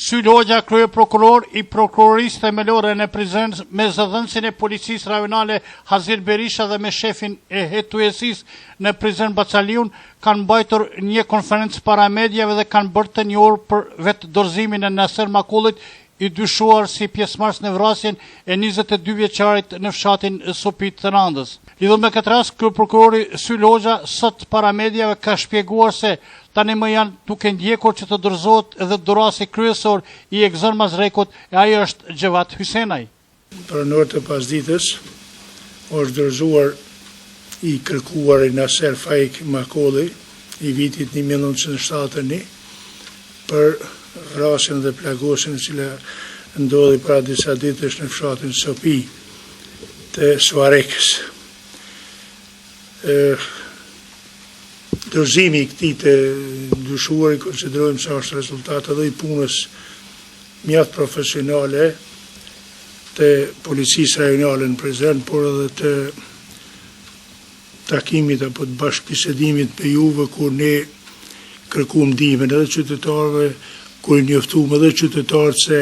Syl Hoxha, krye prokuror i prokurorisë themelore në prizren me zëdhënësin e policisë rajonale Hazir Berisha dhe me shefin e hetuesisë në prizren Bacaliun, kanë mbajtur një konferencë para medjave dhe kanë bërë të njohur për vetë dorëzimin e Naser Makullit, i dyshuar si pjesëmarrës në vrasjen e 22 vjeçarit në fshatin Sopit të Randës. Lidhur me këtë rast, kryeprokurori Syl Hoxha sot para medjave ka shpjeguar se tani më janë duke ndjekur që të dorëzohet edhe dorasi kryesor i Egzon Mazrekut, e ai është Xhevat Hysenaj. Për në orë të pasdites është dorëzuar i kërkuari Naser Faik Makulli i vitit 1971 për vrasjen dhe plagosjen e cila ndodhi para disa ditësh në fshatin Sopi të Suarekës. Dorëzimi i këtij të dyshuar i konsiderojmë se është rezultat edhe i punës mjaft profesionale të policisë rajonale në Prizren, por edhe të takimit apo të bashkëbisedimit me juve kur ne kërkuam ndihmën edhe qytetarëve, kur i njoftuam edhe qytetarët se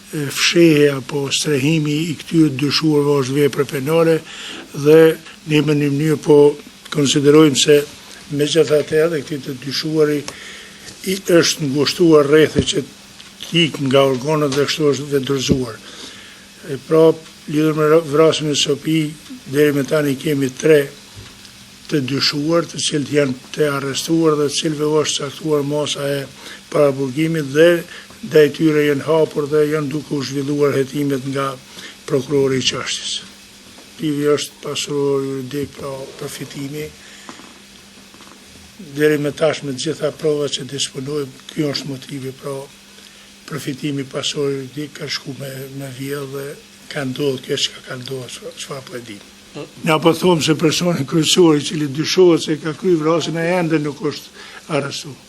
fshehja apo strehimi i këtyre dyshuarve është vepër penale dhe ne në një mënyrë po konsiderojmë se megjithatë edhe këtij të dyshuari i është ngushtuar rrethi që t'ik nga organet dhe kështu është dhe dorëzuar. Pra, lidhur me vrasjen e Sopi, deri me tani kemi 3 të dyshuar, të cilët janë të arrestuar dhe të cilëve është caktuar masa e paraburgimit dhe ndaj tyre janë hapur dhe janë duke u zhvilluar hetimet nga prokurori i çështjes. Motivi është pasuror juridik, pra përfitimi. Deri me tash me të gjitha provat që disponojmë, ky është motivi, pra përfitimi pasuror juridik ka shku me vjedh dhe ka ndodhur kjo që ka ndodhur, çfarë po e dim. Na po thomë se personi kryesor i cili dyshohet se ka kryer vrasjen ende nuk është arrestuar.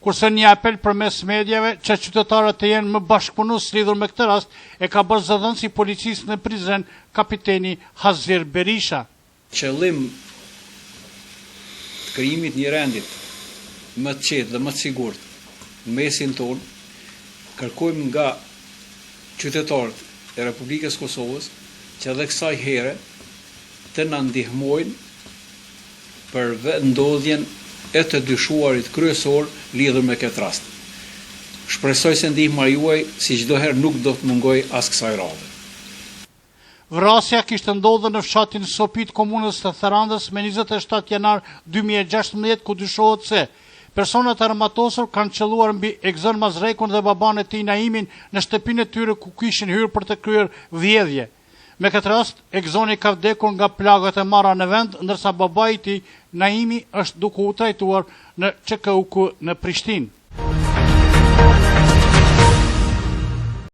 Kurse një apel përmes medjave që qytetarët të jenë më bashkëpunues lidhur me këtë rast e ka bërë zëdhënësi i policisë në Prizren, kapiteni Hazir Berisha. Qëllim të krijimit një rendit më të qetë dhe më të sigurt në mesin tonë, kërkojmë nga qytetarët e Republikës Kosovës që edhe kësaj here të na ndihmojnë për ndodhjen e të dyshuarit kryesor lidhur me këtë rast. Shpresoj se ndihma juaj si çdo herë nuk do të mungoj as kësaj radhe. Vrasja kishte ndodhur në fshatin Sopit, komunës të Therandës me 27 janar 2016, ku dyshohet se personat armatosur kanë qelluar mbi Egzon Mazrekun dhe baban e tij Naimin në shtëpinë e tyre ku kishin hyrë për të kryer vjedhje. Me këtë rast, Egzoni ka vdekur nga plagët e marra në vend, ndërsa babai i tij, Naimi, është duke u trajtuar në QKUK në Prishtinë.